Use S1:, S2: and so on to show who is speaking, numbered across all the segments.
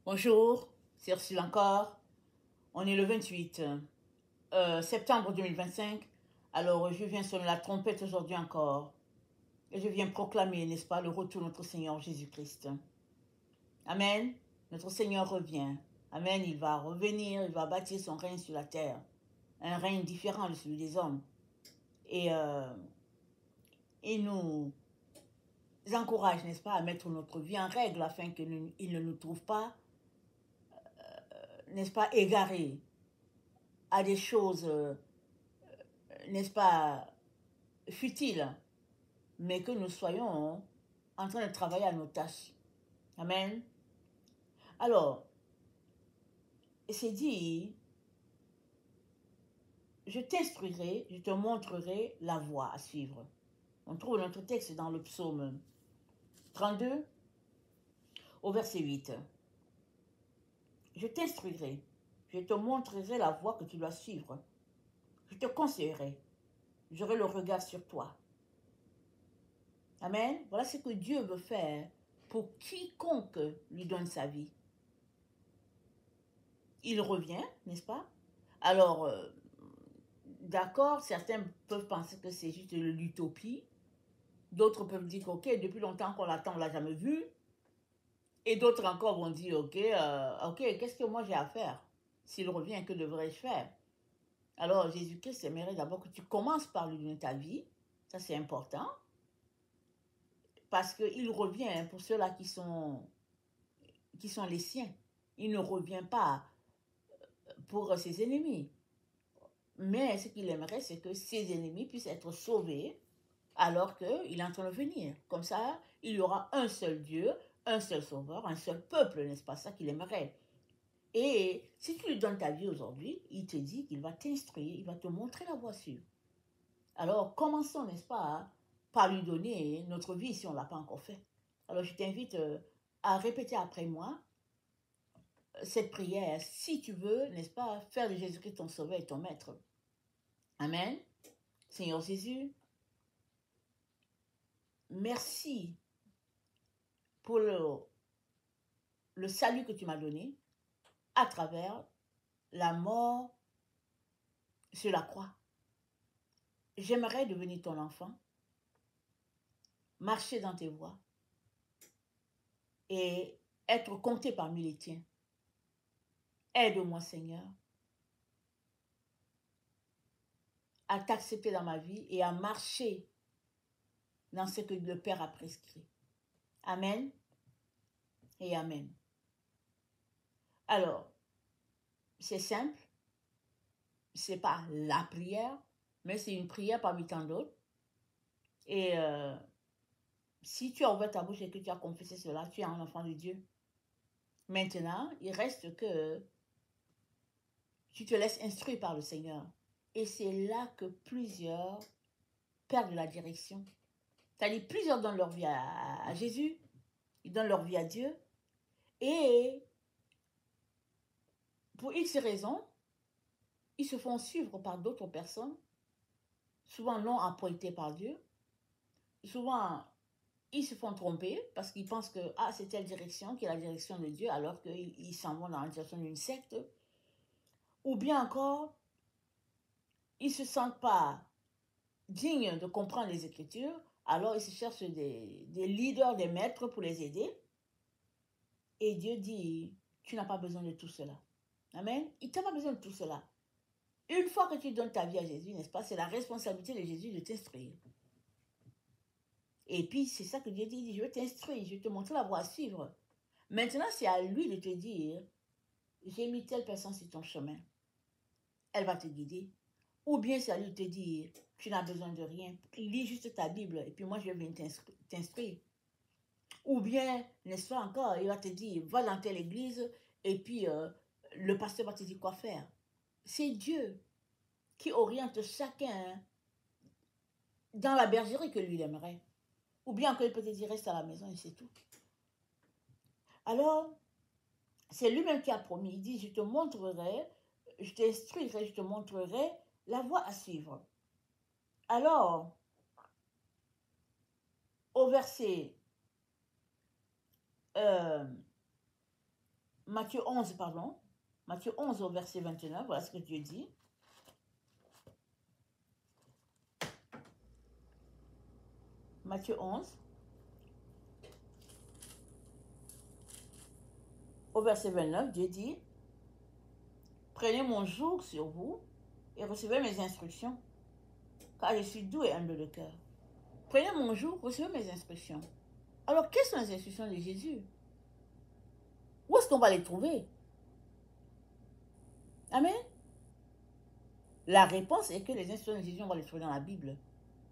S1: Bonjour, c'est Ursule encore. On est le 28 septembre 2025. Alors, je viens sonner la trompette aujourd'hui encore. Et je viens proclamer, n'est-ce pas, le retour de notre Seigneur Jésus-Christ. Amen. Notre Seigneur revient. Amen. Il va revenir, il va bâtir son règne sur la terre. Un règne différent de celui des hommes. Et il nous encourage, n'est-ce pas, à mettre notre vie en règle afin qu'il ne nous trouve pas, n'est-ce pas, égarés à des choses, n'est-ce pas, futiles, mais que nous soyons en train de travailler à nos tâches. Amen. Alors, c'est dit, je t'instruirai, je te montrerai la voie à suivre. On trouve notre texte dans le psaume 32 au verset 8. Je t'instruirai, je te montrerai la voie que tu dois suivre. Je te conseillerai, j'aurai le regard sur toi. Amen. Voilà ce que Dieu veut faire pour quiconque lui donne sa vie. Il revient, n'est-ce pas? Alors, d'accord, certains peuvent penser que c'est juste l'utopie. D'autres peuvent dire ok, depuis longtemps qu'on l'attend, on ne l'a jamais vu. Et d'autres encore vont dire ok, qu'est-ce que moi j'ai à faire? S'il revient, que devrais-je faire? Alors, Jésus-Christ aimerait d'abord que tu commences par lui donner ta vie. Ça, c'est important. Parce qu'il revient pour ceux-là qui sont les siens. Il ne revient pas pour ses ennemis. Mais ce qu'il aimerait, c'est que ses ennemis puissent être sauvés alors qu'il est en train de venir. Comme ça, il y aura un seul Dieu, un seul sauveur, un seul peuple, n'est-ce pas ça qu'il aimerait? Et si tu lui donnes ta vie aujourd'hui, il te dit qu'il va t'instruire, il va te montrer la voie sûre. Alors, commençons, n'est-ce pas, par lui donner notre vie si on ne l'a pas encore fait. Alors, je t'invite à répéter après moi cette prière, si tu veux, n'est-ce pas, faire de Jésus-Christ ton sauveur et ton maître. Amen. Seigneur Jésus, merci pour le salut que tu m'as donné à travers la mort sur la croix. J'aimerais devenir ton enfant, marcher dans tes voies et être compté parmi les tiens. Aide-moi, Seigneur, à t'accepter dans ma vie et à marcher dans ce que le Père a prescrit. Amen et Amen. Alors, c'est simple, c'est pas la prière, mais c'est une prière parmi tant d'autres. Et si tu as ouvert ta bouche et que tu as confessé cela, tu es un enfant de Dieu. Maintenant, il reste que tu te laisses instruire par le Seigneur. Et c'est là que plusieurs perdent la direction. C'est-à-dire, plusieurs donnent leur vie à Jésus, ils donnent leur vie à Dieu, et pour X raisons, ils se font suivre par d'autres personnes, souvent non appointées par Dieu. Souvent, ils se font tromper parce qu'ils pensent que c'est telle direction qui est la direction de Dieu, alors qu'ils s'en vont dans la direction d'une secte. Ou bien encore, ils ne se sentent pas dignes de comprendre les Écritures, alors ils se cherchent des leaders, des maîtres pour les aider. Et Dieu dit, tu n'as pas besoin de tout cela. Amen. Il n'a pas besoin de tout cela. Une fois que tu donnes ta vie à Jésus, n'est-ce pas, c'est la responsabilité de Jésus de t'instruire. Et puis, c'est ça que Dieu dit, je vais t'instruire, je vais te montrer la voie à suivre. Maintenant, c'est à lui de te dire, j'ai mis telle personne sur ton chemin. Elle va te guider. Ou bien c'est à lui de te dire, tu n'as besoin de rien. Lis juste ta Bible et puis moi, je vais t'instruire. Ou bien, n'est-ce pas encore, il va te dire, va dans telle église et puis le pasteur va te dire quoi faire. C'est Dieu qui oriente chacun dans la bergerie que lui aimerait. Ou bien qu'il peut te dire, reste à la maison et c'est tout. Alors, c'est lui-même qui a promis. Il dit, je te montrerai, je t'instruirai, je te montrerai la voie à suivre. Alors, au verset Matthieu 11, pardon. Matthieu 11 au verset 29, voilà ce que Dieu dit. Matthieu 11, au verset 29, Dieu dit, « Prenez mon joug sur vous et recevez mes instructions, car je suis doux et humble de cœur. » Prenez mon joug, recevez mes instructions. Alors, quelles sont les instructions de Jésus? Où est-ce qu'on va les trouver? Amen. La réponse est que les instructions de Jésus, on va les trouver dans la Bible.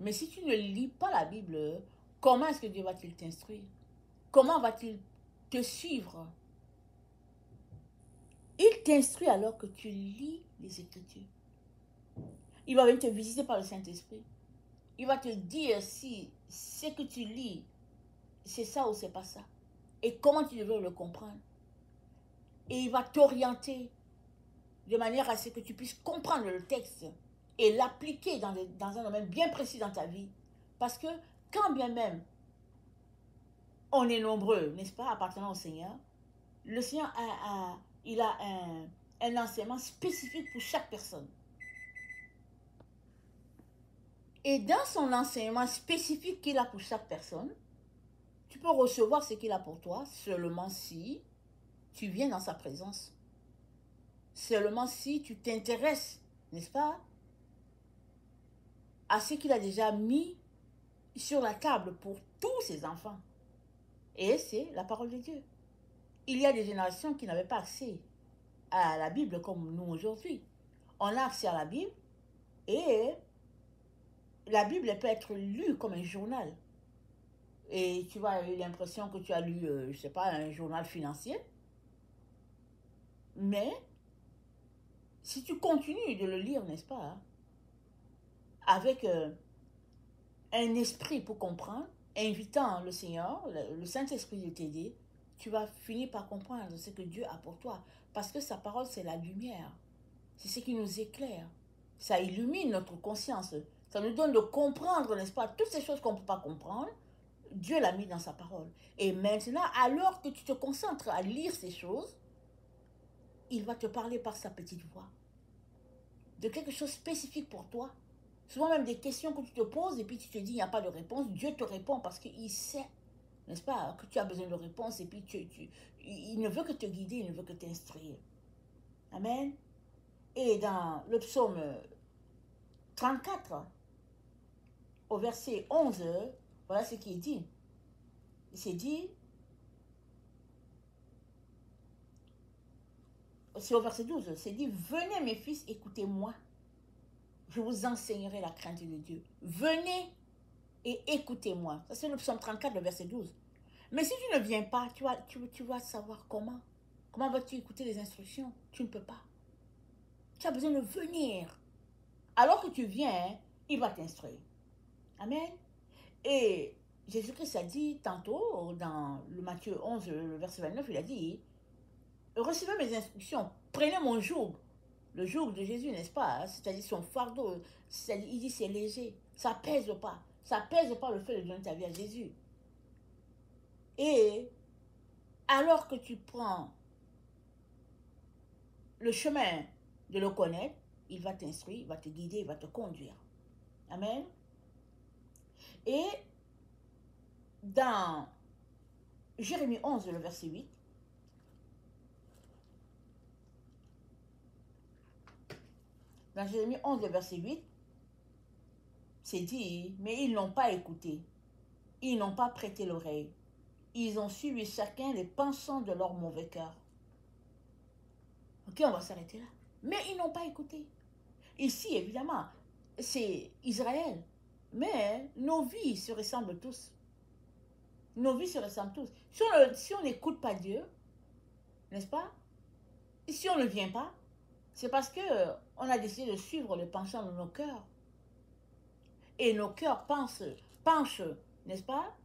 S1: Mais si tu ne lis pas la Bible, comment est-ce que Dieu va-t-il t'instruire? Comment va-t-il te suivre? Il t'instruit alors que tu lis les Écritures. Il va venir te visiter par le Saint-Esprit. Il va te dire si ce que tu lis, c'est ça ou c'est pas ça. Et comment tu devrais le comprendre. Et il va t'orienter de manière à ce que tu puisses comprendre le texte et l'appliquer dans un domaine bien précis dans ta vie. Parce que quand bien même on est nombreux, n'est-ce pas, appartenant au Seigneur, le Seigneur il a un enseignement spécifique pour chaque personne. Et dans son enseignement spécifique qu'il a pour chaque personne, tu peux recevoir ce qu'il a pour toi seulement si tu viens dans sa présence. Seulement si tu t'intéresses, n'est-ce pas, à ce qu'il a déjà mis sur la table pour tous ses enfants. Et c'est la parole de Dieu. Il y a des générations qui n'avaient pas accès à la Bible comme nous aujourd'hui. On a accès à la Bible et la Bible peut être lue comme un journal. Et tu vas avoir l'impression que tu as lu, je ne sais pas, un journal financier. Mais si tu continues de le lire, n'est-ce pas, avec un esprit pour comprendre, invitant le Seigneur, le Saint-Esprit de t'aider, tu vas finir par comprendre ce que Dieu a pour toi. Parce que sa parole, c'est la lumière. C'est ce qui nous éclaire. Ça illumine notre conscience. Ça nous donne de comprendre, n'est-ce pas, toutes ces choses qu'on ne peut pas comprendre. Dieu l'a mis dans sa parole. Et maintenant, alors que tu te concentres à lire ces choses, il va te parler par sa petite voix. De quelque chose de spécifique pour toi. Souvent même des questions que tu te poses et puis tu te dis il n'y a pas de réponse. Dieu te répond parce qu'il sait, n'est-ce pas, que tu as besoin de réponse et puis il ne veut que te guider, il ne veut que t'instruire. Amen. Et dans le psaume 34, au verset 11, voilà ce qui est dit. C'est dit, c'est au verset 12, c'est dit, venez mes fils, écoutez-moi. Je vous enseignerai la crainte de Dieu. Venez et écoutez-moi. Ça, c'est le psaume 34, le verset 12. Mais si tu ne viens pas, tu vas savoir comment. Comment vas-tu écouter les instructions? Tu ne peux pas. Tu as besoin de venir. Alors que tu viens, il va t'instruire. Amen. Et Jésus-Christ a dit tantôt, dans le Matthieu 11, le verset 29, il a dit, recevez mes instructions, prenez mon joug. Le joug de Jésus, n'est-ce pas? C'est-à-dire son fardeau, il dit c'est léger, ça pèse pas. Ça pèse pas le fait de donner ta vie à Jésus. Et alors que tu prends le chemin de le connaître, il va t'instruire, il va te guider, il va te conduire. Amen. Et dans Jérémie 11, le verset 8, dans Jérémie 11, le verset 8, c'est dit, mais ils n'ont pas écouté, ils n'ont pas prêté l'oreille, ils ont suivi chacun les penchants de leur mauvais cœur. Ok, on va s'arrêter là. Mais ils n'ont pas écouté. Ici, évidemment, c'est Israël. Mais nos vies se ressemblent tous. Nos vies se ressemblent tous. Si on n'écoute pas Dieu, n'est-ce pas? Et si on ne vient pas, c'est parce qu'on a décidé de suivre le penchant de nos cœurs. Et nos cœurs penchent, n'est-ce pas,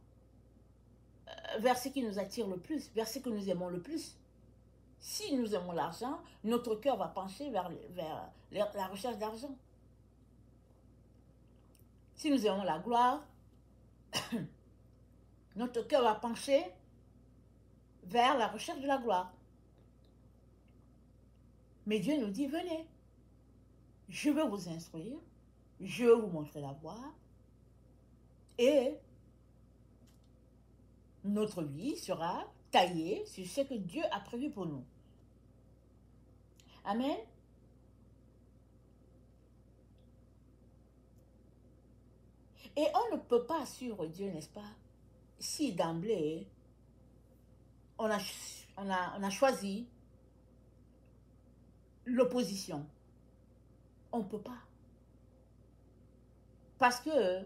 S1: vers ce qui nous attire le plus, vers ce que nous aimons le plus. Si nous aimons l'argent, notre cœur va pencher vers la recherche d'argent. Si nous aimons la gloire, notre cœur va pencher vers la recherche de la gloire. Mais Dieu nous dit, venez, je vais vous instruire, je vais vous montrer la voie, et notre vie sera taillée sur ce que Dieu a prévu pour nous. Amen. Et on ne peut pas suivre Dieu, n'est-ce pas, si d'emblée, on a choisi l'opposition. On ne peut pas. Parce que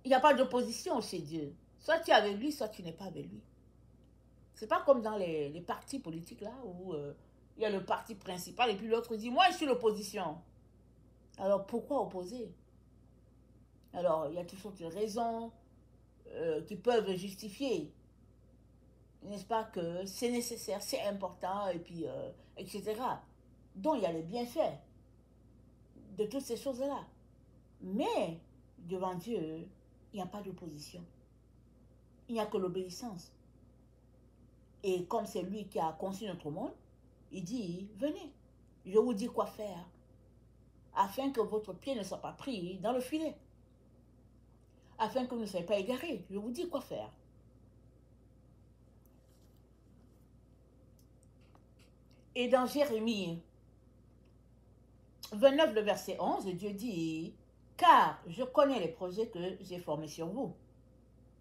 S1: il n'y a pas d'opposition chez Dieu. Soit tu es avec lui, soit tu n'es pas avec lui. C'est pas comme dans les partis politiques là, où il y a le parti principal et puis l'autre dit, moi je suis l'opposition. Alors pourquoi opposer? Alors il y a toutes sortes de raisons qui peuvent justifier, n'est-ce pas, que c'est nécessaire, c'est important, et puis, etc. Donc il y a les bienfaits de toutes ces choses-là. Mais devant Dieu, il n'y a pas d'opposition. Il n'y a que l'obéissance. Et comme c'est lui qui a conçu notre monde, il dit, venez, je vous dis quoi faire, afin que votre pied ne soit pas pris dans le filet, afin que vous ne soyez pas égarés. Je vous dis quoi faire. Et dans Jérémie 29, le verset 11, Dieu dit, car je connais les projets que j'ai formés sur vous,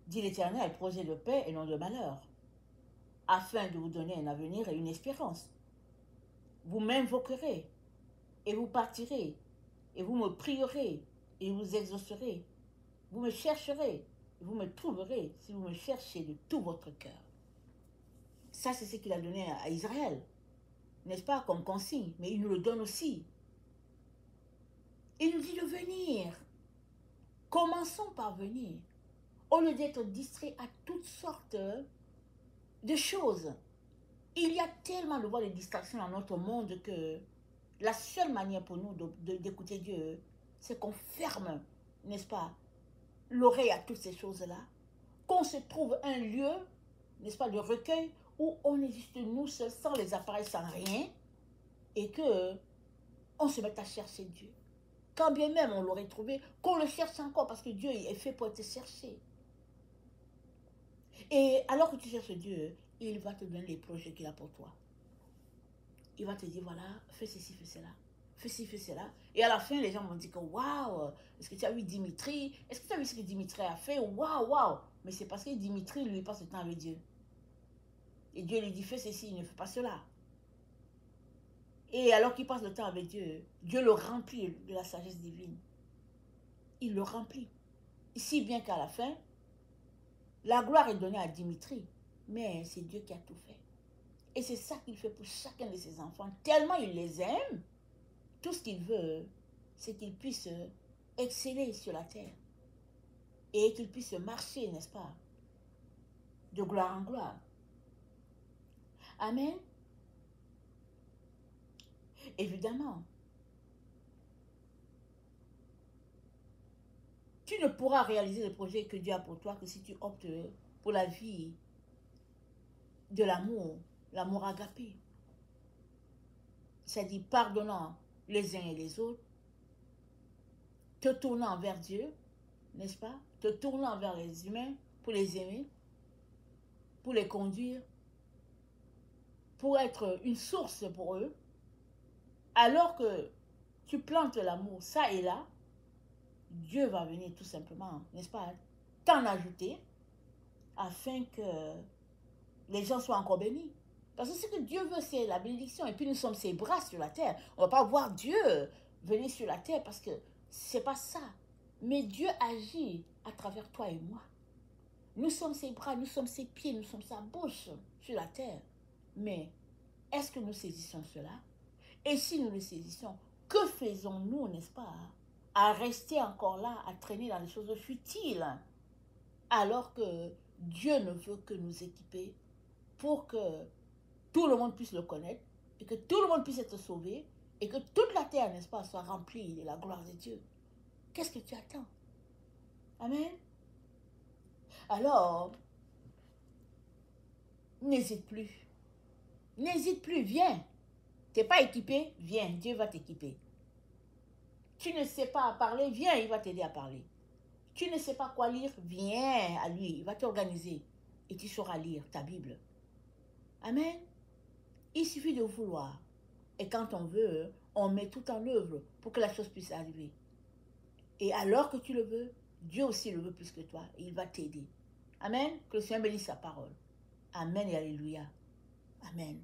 S1: dit l'Éternel, projets de paix et non de malheur, afin de vous donner un avenir et une espérance. Vous m'invoquerez et vous partirez, et vous me prierez et vous exaucerez. Vous me chercherez, et vous me trouverez si vous me cherchez de tout votre cœur. Ça, c'est ce qu'il a donné à Israël, n'est-ce pas, comme consigne, mais il nous le donne aussi. Il nous dit de venir. Commençons par venir, au lieu d'être distraits à toutes sortes de choses. Il y a tellement de voies de distraction dans notre monde que la seule manière pour nous d'écouter Dieu, c'est qu'on ferme, n'est-ce pas, l'oreille à toutes ces choses-là, qu'on se trouve un lieu, n'est-ce pas, de recueil où on est juste nous seuls, sans les appareils, sans rien, et que on se mette à chercher Dieu. Quand bien même on l'aurait trouvé, qu'on le cherche encore, parce que Dieu est fait pour te chercher. Et alors que tu cherches Dieu, il va te donner les projets qu'il a pour toi. Il va te dire, voilà, fais ceci, fais cela. Fais ci, fais cela. Et à la fin, les gens vont dire que, waouh, est-ce que tu as vu Dimitri? Est-ce que tu as vu ce que Dimitri a fait? Waouh, waouh. Mais c'est parce que Dimitri, lui, passe le temps avec Dieu. Et Dieu lui dit, fais ceci, il ne fait pas cela. Et alors qu'il passe le temps avec Dieu, Dieu le remplit de la sagesse divine. Il le remplit. Si bien qu'à la fin, la gloire est donnée à Dimitri. Mais c'est Dieu qui a tout fait. Et c'est ça qu'il fait pour chacun de ses enfants. Tellement il les aime, tout ce qu'il veut, c'est qu'ils puissent exceller sur la terre. Et qu'ils puissent marcher, n'est-ce pas, de gloire en gloire. Amen. Évidemment, tu ne pourras réaliser le projet que Dieu a pour toi que si tu optes pour la vie de l'amour, l'amour agapé. C'est-à-dire pardonnant les uns et les autres, te tournant vers Dieu, n'est-ce pas? Te tournant vers les humains pour les aimer, pour les conduire, pour être une source pour eux, alors que tu plantes l'amour ça et là, Dieu va venir tout simplement, n'est-ce pas, t'en ajouter, afin que les gens soient encore bénis. Parce que ce que Dieu veut, c'est la bénédiction. Et puis nous sommes ses bras sur la terre. On ne va pas voir Dieu venir sur la terre parce que c'est pas ça. Mais Dieu agit à travers toi et moi. Nous sommes ses bras, nous sommes ses pieds, nous sommes sa bouche sur la terre. Mais est-ce que nous saisissons cela? Et si nous le saisissons, que faisons-nous, n'est-ce pas, à rester encore là, à traîner dans les choses futiles, alors que Dieu ne veut que nous équiper pour que tout le monde puisse le connaître, et que tout le monde puisse être sauvé, et que toute la terre, n'est-ce pas, soit remplie de la gloire de Dieu. Qu'est-ce que tu attends? Amen. Alors, n'hésite plus. N'hésite plus, viens. Tu n'es pas équipé, viens, Dieu va t'équiper. Tu ne sais pas parler, viens, il va t'aider à parler. Tu ne sais pas quoi lire, viens à lui, il va t'organiser. Et tu sauras lire ta Bible. Amen. Il suffit de vouloir. Et quand on veut, on met tout en œuvre pour que la chose puisse arriver. Et alors que tu le veux, Dieu aussi le veut plus que toi. Et il va t'aider. Amen. Que le Seigneur bénisse sa parole. Amen et alléluia. Amen.